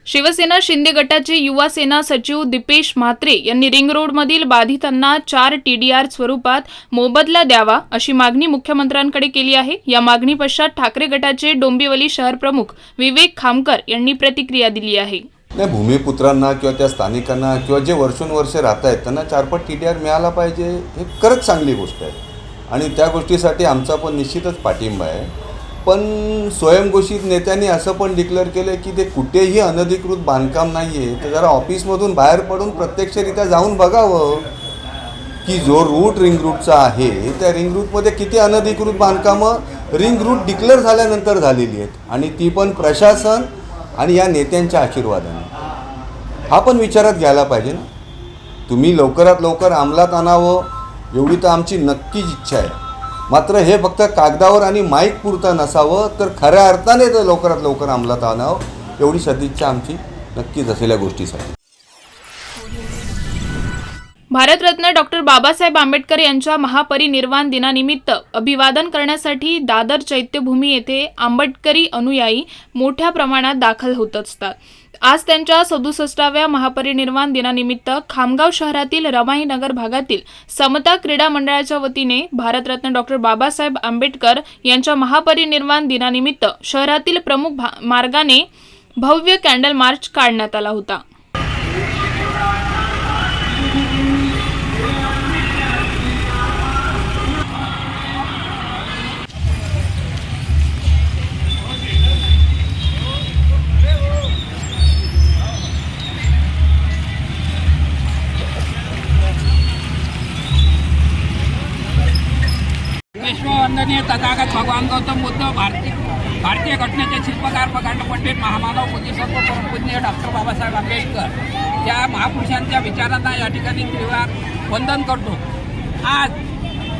शिवसेना शिंदे गटाचे युवा सेना सचिव दीपेश म्हात्रे यांनी रिंग रोडमधील बाधितांना 4 TDR स्वरूपात मोबदला द्यावा अशी मागणी मुख्यमंत्र्यांकडे केली आहे। या मागणी पश्चात ठाकरे गटाचे डोंबिवली शहर प्रमुख विवेक खामकर यांनी प्रतिक्रिया दिली आहे। नाही, भूमिपुत्रांना किंवा त्या स्थानिकांना किंवा जे वर्षोनवर्षे राहत आहेत त्यांना 4-5 TDR मिळाला पाहिजे, हे खरंच चांगली गोष्ट आहे आणि त्या गोष्टीसाठी आमचा पण निश्चितच पाठिंबा आहे। पण स्वयंघोषित नेत्यांनी असं पण डिक्लेअर केलं की ते कुठेही अनधिकृत बांधकाम नाही आहे, तर जरा ऑफिसमधून बाहेर पडून प्रत्यक्षरित्या जाऊन बघावं की जो रूट रिंग रूटचा आहे त्या रिंग रूटमध्ये किती अनधिकृत बांधकामं रिंग रूट डिक्लेअर झाल्यानंतर झालेली आहेत आणि ती पण प्रशासन आणि या नेत्यांच्या आशीर्वादाने। हा पण विचारात घ्यायला पाहिजे ना। तुम्ही लवकरात लवकर अंमलात आणावं एवढी तर आमची नक्कीच इच्छा आहे, मात्र हे फक्त कागदावर आणि माईक पुरतं नसावं, तर खऱ्या अर्थाने तर लवकरात लवकर अंमलात आणावं एवढी सदिच्छा आमची नक्कीच असेल या गोष्टीसाठी। भारतरत्न डॉक्टर बाबासाहेब आंबेडकर यांच्या महापरिनिर्वाण दिनानिमित्त अभिवादन करण्यासाठी दादर चैत्यभूमी येथे आंबेडकरी अनुयायी मोठ्या प्रमाणात दाखल होत असतात। आज त्यांच्या 67व्या महापरिनिर्वाण दिनानिमित्त खामगाव शहरातील रमाई नगर भागातील समता क्रीडा मंडळाच्या वतीने भारतरत्न डॉक्टर बाबासाहेब आंबेडकर यांच्या महापरिनिर्वाण दिनानिमित्त शहरातील प्रमुख मार्गाने भव्य कॅन्डल मार्च काढण्यात आला होता। विश्ववंदनीय तथागत भगवान गौतम बुद्ध भारतीय घटनेचे शिल्पकार प्रकांड पंडित महामानव बोधिसत्व परमपूज्य डॉक्टर बाबासाहेब आंबेडकर या महापुरुषांच्या विचारांना या ठिकाणी तीव्र वंदन करतो। आज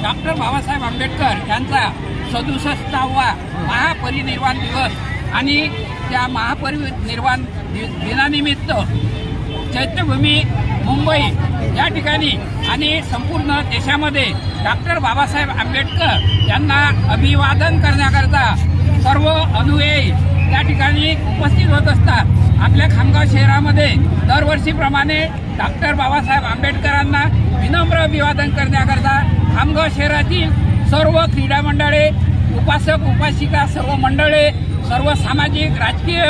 डॉक्टर बाबासाहेब आंबेडकर यांचा 67वा महापरिनिर्वाण दिवस आणि त्या महापरिनिर्वाण दिनानिमित्त चैत्यभूमी मुंबई या ठिकाणी आणि संपूर्ण देशामध्ये डॉक्टर बाबासाहेब आंबेडकर यांना अभिवादन करण्याकरता सर्व अनुयायी त्या ठिकाणी उपस्थित होत असतात। आपल्या खामगाव शहरामध्ये दरवर्षीप्रमाणे डॉक्टर बाबासाहेब आंबेडकरांना विनम्र अभिवादन करण्याकरता खामगाव शहरातील सर्व क्रीडा मंडळे, उपासक उपासिका, सर्व मंडळे, सर्व सामाजिक, राजकीय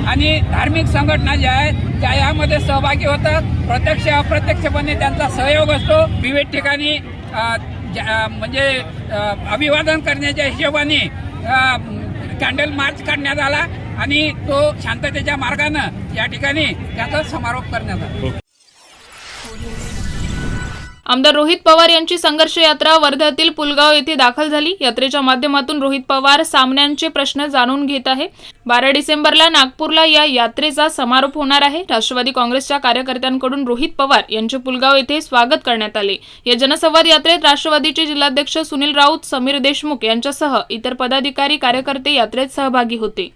आणि धार्मिक संघटना ज्या आहेत त्या यामध्ये सहभागी होतात। प्रत्यक्ष अप्रत्यक्षपणे त्यांचा सहयोग असतो। विविध ठिकाणी म्हणजे अभिवादन करण्याच्या हिशोबाने कॅन्डल मार्च काढण्यात आला आणि तो शांततेच्या मार्गाने या ठिकाणी त्याचा समारोप करण्यात आला। आमदार रोहित पवार यांची संघर्ष यात्रा वर्ध्यातील पुलगाव येथे दाखल झाली। यात्रेच्या माध्यमातून रोहित पवार सामन्यांचे प्रश्न जाणून घेत आहे। 12 डिसेंबरला नागपूरला या यात्रेचा समारोप होणार आहे। राष्ट्रवादी काँग्रेसच्या कार्यकर्त्यांकडून रोहित पवार यांचे पुलगाव येथे स्वागत करण्यात आले। या जनसंवाद यात्रेत राष्ट्रवादीचे जिल्हाध्यक्ष सुनील राऊत, समीर देशमुख यांच्यासह इतर पदाधिकारी कार्यकर्ते यात्रेत सहभागी होते।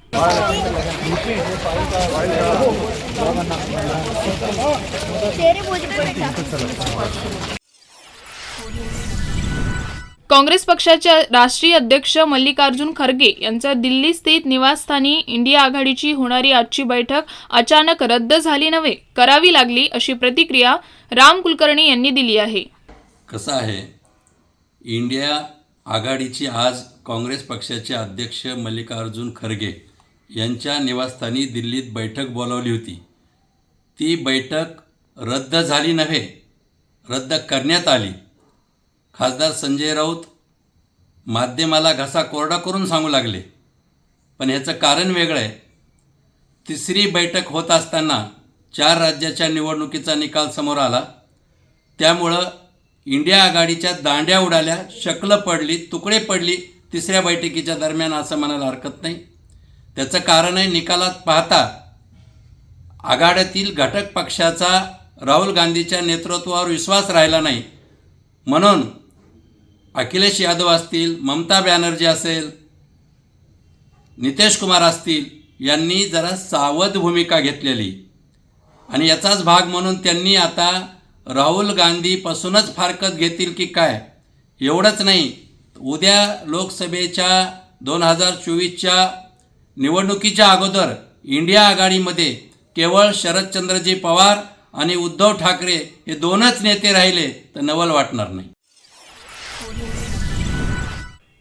काँग्रेस पक्षाचे राष्ट्रीय अध्यक्ष मल्लिकार्जुन खरगे यांच्या दिल्ली स्थित निवासस्थानी इंडिया आघाडीची होणारी आजची बैठक अचानक रद्द झाली नव्हे, करावी लागली अशी प्रतिक्रिया राम कुलकर्णी यांनी दिली आहे। कसं आहे, इंडिया आघाडीची आज काँग्रेस पक्षाचे अध्यक्ष मल्लिकार्जुन खरगे यांच्या निवासस्थानी दिल्लीत बैठक बोलावली होती। ती बैठक रद्द झाली नव्हे, रद्द करण्यात आली। खासदार संजय राऊत माध्यमाला घसा कोरडा करून सांगू लागले, पण ह्याचं कारण वेगळं आहे। तिसरी बैठक होत असताना 4 राज्याच्या निवडणुकीचा निकाल समोर आला, त्यामुळं इंडिया आघाडीच्या दांड्या उडाल्या, शकलं पडली, तुकडे पडली तिसऱ्या बैठकीच्या दरम्यान, असं म्हणायला हरकत नाही। त्याचं कारण आहे, निकालात पाहता आघाड्यातील घटक पक्षाचा राहुल गांधीच्या नेतृत्वावर विश्वास राहिला नाही, म्हणून अखिलेश यादव असतील, ममता बॅनर्जी असेल, नितीश कुमार असतील यांनी जरा सावध भूमिका घेतलेली आणि याचाच भाग म्हणून त्यांनी आता राहुल गांधीपासूनच फारकत घेतील की काय एवढंच नाही, उद्या लोकसभेच्या 2024च्या निवडणुकीच्या अगोदर इंडिया आघाडीमध्ये केवळ शरदचंद्रजी पवार आणि उद्धव ठाकरे हे दोनच नेते राहिले तर नवल वाटणार नाही.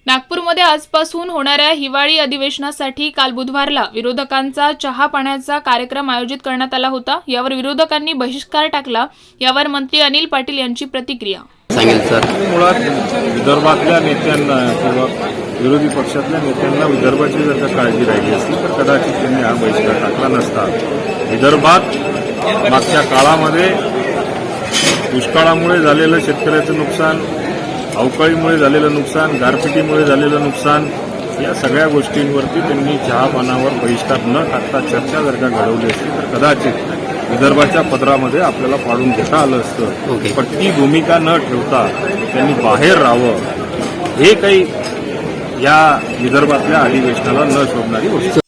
नागपूरमध्ये आजपासून होणाऱ्या हिवाळी अधिवेशनासाठी काल बुधवारला विरोधकांचा चहा पाण्याचा कार्यक्रम आयोजित करण्यात आला होता. यावर विरोधकांनी बहिष्कार टाकला. यावर मंत्री अनिल पाटील यांची प्रतिक्रिया. मुळात विदर्भातल्या नेत्यांना किंवा विरोधी पक्षातल्या नेत्यांना विदर्भाची जर का काळजी राहिली असती तर कदाचित त्यांनी हा बहिष्कार टाकला नसता. विदर्भात मागच्या काळामध्ये दुष्काळामुळे झालेलं शेतकऱ्याचं नुकसान, अवकाळीमुळे झालेलं नुकसान, गारपिटीमुळे झालेलं नुकसान, या सगळ्या गोष्टींवरती त्यांनी चहापानावर बहिष्कार न टाकता चर्चा जर का घडवली असती तर कदाचित विदर्भाच्या पदरामध्ये आपल्याला पाडून घेता आलं असतं. पण ती भूमिका न ठेवता त्यांनी बाहेर राहावं, हे काही या विदर्भातल्या अधिवेशनाला न शोभणारी गोष्ट.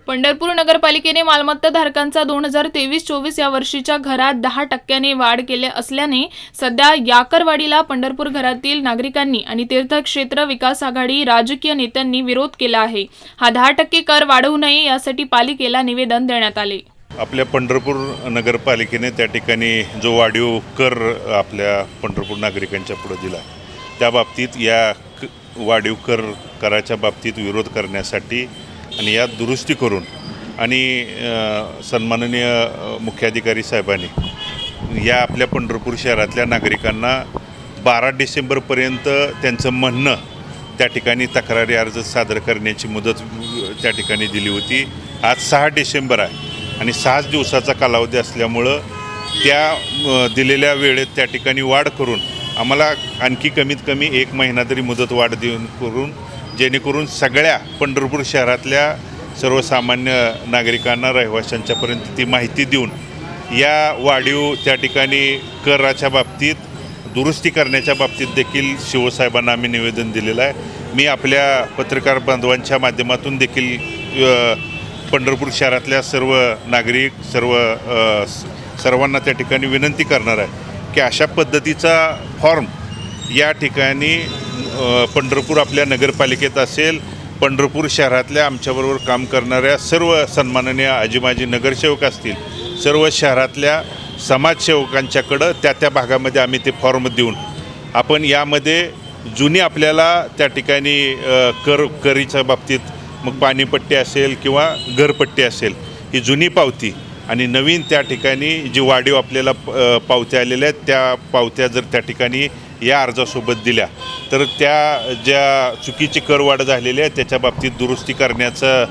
पंढरपूर नगरपालिकेने मालमत्ता धारकांचा 2023-24 या वर्षीच्या घरात 10% वाढ केली असल्याने सध्या याकरवाढीला पंढरपूर घरातील नागरिकांनी आणि तीर्थक्षेत्र विकास आघाडी राजकीय नेत्यांनी विरोध केला आहे. हा 10% कर वाढवू नये यासाठी पालिकेला निवेदन देण्यात आले. आपल्या पंढरपूर नगरपालिकेने त्या ठिकाणी जो वाढीव कर आपल्या पंढरपूर नागरिकांच्या पुढे दिला, त्या बाबतीत या वाढीव कराच्या बाबतीत विरोध करण्यासाठी आणि यात दुरुस्ती करून आणि सन्माननीय मुख्याधिकारी साहेबांनी या आपल्या पंढरपूर शहरातल्या नागरिकांना 12 डिसेंबरपर्यंत त्यांचं म्हणणं त्या ठिकाणी तक्रारी अर्ज सादर करण्याची मुदत त्या ठिकाणी दिली होती. आज 6 डिसेंबर आहे आणि 6 दिवसाचा कालावधी असल्यामुळं त्या दिलेल्या वेळेत त्या ठिकाणी वाढ करून आम्हाला आणखी कमीत कमी 1 महिना तरी मुदत वाढ देऊन करून जेणेकरून सगळ्या पंढरपूर शहरातल्या सर्वसामान्य नागरिकांना, रहिवाशांच्यापर्यंत ती माहिती देऊन या वाढीव त्या ठिकाणी कराच्या बाबतीत दुरुस्ती करण्याच्या बाबतीत देखील शिवसाहेबांना आम्ही निवेदन दिलेलं आहे. मी आपल्या पत्रकार बांधवांच्या माध्यमातून देखील पंढरपूर शहरातल्या सर्व नागरिक सर्वांना त्या ठिकाणी विनंती करणार आहे की अशा पद्धतीचा फॉर्म या ठिकाणी पंढरपूर आपल्या नगरपालिकेत असेल, पंढरपूर शहरातल्या आमच्याबरोबर काम करणाऱ्या सर्व सन्माननीय आजी नगरसेवक असतील, सर्व शहरातल्या समाजसेवकांच्याकडं त्या भागामध्ये आम्ही ते फॉर्म देऊन आपण यामध्ये जुनी आपल्याला त्या ठिकाणी करीच्या बाबतीत मग पाणीपट्टी असेल किंवा घरपट्टी असेल, ही जुनी पावती आणि नवीन त्या ठिकाणी जी वाढीव आपल्याला पावत्या आलेल्या आहेत त्या पावत्या जर त्या ठिकाणी या अर्जासोबत दिल्या तर त्या ज्या चुकीची करवाढ झालेली आहे त्याच्या बाबतीत दुरुस्ती करण्याचं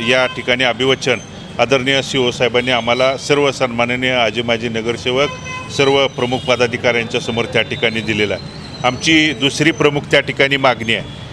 या ठिकाणी अभिवचन आदरणीय शिवसाहेबांनी आम्हाला सर्व सन्माननीय आजी नगरसेवक, सर्व प्रमुख पदाधिकाऱ्यांच्या समोर त्या ठिकाणी दिलेलं आहे. आमची दुसरी प्रमुख त्या ठिकाणी मागणी आहे.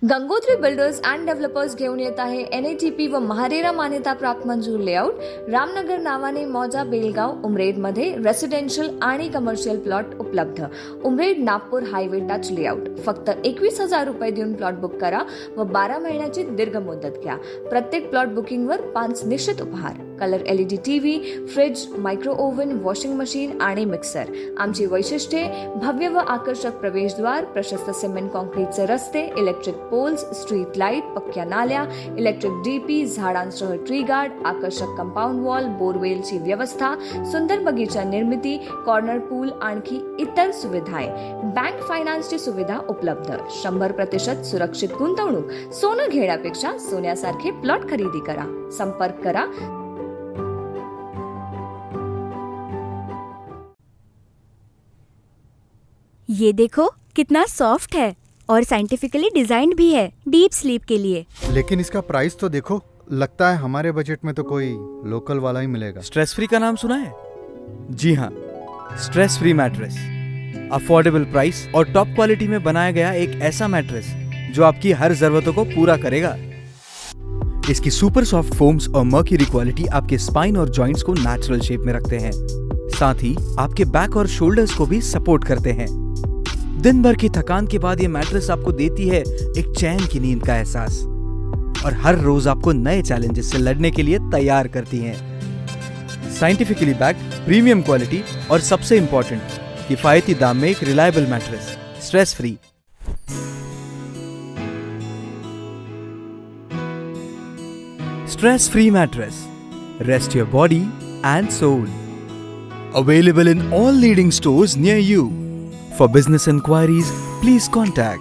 गंगोत्री बिल्डर्स अँड डेव्हलपर्स घेऊन येत आहे NATP व महारेरा मान्यता प्राप्त मंजूर लेआउट रामनगर नावाने मौजा बेलगाव उमरेडमध्ये रेसिडेन्शियल आणि कमर्शियल प्लॉट उपलब्ध. Umred Nagpur highway touch layout. फक्त 21,000 रुपये देऊन प्लॉट बुक करा व 12 महिन्याची दीर्घ मुदत घ्या. प्रत्येक प्लॉट बुकिंगवर 5 निश्चित उपहार. Colour LED TV, fridge, micro oven, washing machine आणि मिक्सर. आमची वैशिष्ट्ये: भव्य व आकर्षक प्रवेशद्वार, प्रशस्त सिमेंट कॉन्क्रीटचे रस्ते, इलेक्ट्रिक पोल्स, स्ट्रीट लाईट, पक्क्या नाल्या, इलेक्ट्रिक DP, झाडांसह ट्री गार्ड, आकर्षक कंपाऊंड वॉल, बोरवेलची व्यवस्था, सुंदर बगीचा निर्मिती, कॉर्नर पूल, आणखी इतर सुविधाए. बँक फायनान्सची सुविधा उपलब्ध. 100% सुरक्षित गुंतवणूक. सोनं घेण्यापेक्षा सोन्यासारखे प्लॉट खरेदी करा. संपर्क करा. ये देखो कितना सॉफ्ट है और साइंटिफिकली डिजाइन्ड भी है डीप स्लीप के लिए. लेकिन इसका प्राइस तो देखो, लगता है हमारे बजट में तो कोई लोकल वाला ही मिलेगा. स्ट्रेस फ्री का नाम सुना है? जी हाँ, stress free mattress. Affordable price और टॉप क्वालिटी में बनाया गया एक ऐसा मैट्रेस जो आपकी हर जरूरतों को पूरा करेगा. इसकी सुपर सॉफ्ट फोम्स और मर्क्यूरी क्वालिटी आपके स्पाइन और जॉइंट्स को नेचुरल शेप में रखते हैं. साथ ही आपके बैक और शोल्डर्स को भी सपोर्ट करते हैं. दिन भर की थकान के बाद ये मैट्रेस आपको देती है एक चैन की नींद का एहसास और हर रोज आपको नए चैलेंजेस से लड़ने के लिए तैयार करती हैं. साइंटिफिकली बैक्ड, प्रीमियम क्वालिटी और सबसे इंपॉर्टेंट, किफायती दाम में एक reliable mattress. Stress free. stress-free mattress. Rest your body and soul. Available in all leading stores near you. For business inquiries, please contact.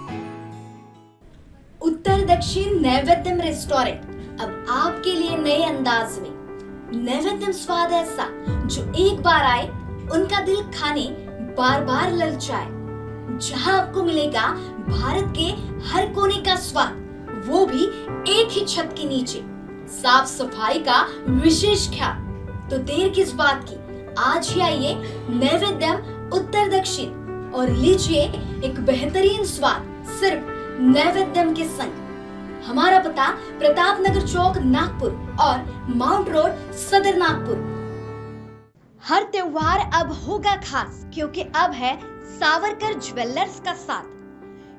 उत्तर दक्षिण नैवेद्यम रेस्टोरेंट अब आपके लिए नए अंदाज में। नैवेद्यम स्वाद ऐसा जो एक बार आए उनका दिल खाने बार बार ललचाए। जहां आपको मिलेगा भारत के हर कोने का स्वाद, वो भी एक ही छत के नीचे। साफ सफाई का विशेष ख्याल, तो देर किस बात की, आज ही आइए नैवेद्यम उत्तर दक्षिण और लीजिए एक बेहतरीन स्वाद सिर्फ नैवेद्यम के संग। हमारा पता प्रताप नगर चौक नागपुर और माउंट रोड सदर नागपुर। हर त्योहार अब होगा खास, क्योंकि अब है सावरकर ज्वेलर्स का साथ।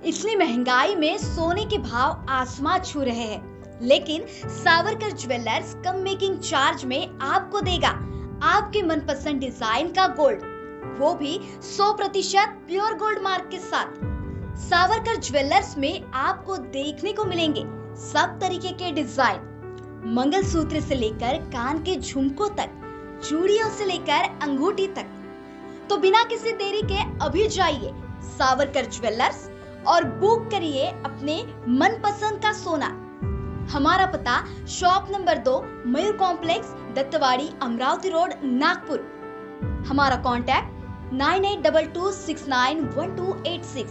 इसलिए महंगाई में सोने के भाव आसमां छू रहे हैं, लेकिन सावरकर ज्वेलर्स कम मेकिंग चार्ज में आपको देगा आपके मनपसंद डिजाइन का गोल्ड, वो भी 100% प्योर गोल्ड मार्क के साथ। सावरकर ज्वेलर्स में आपको देखने को मिलेंगे सब तरीके के डिजाइन, मंगलसूत्र से लेकर कान के झुमकों तक, चूड़ियों से लेकर अंगूठी तक। तो बिना किसी देरी के अभी जाइए सावरकर ज्वेलर्स और बुक करिए अपने मनपसंद का सोना। हमारा पता shop number 2 Mayur complex, Dattawadi, Amravati road, Nagpur. हमारा कॉन्टैक्ट 9822691286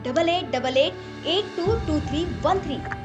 8888822313।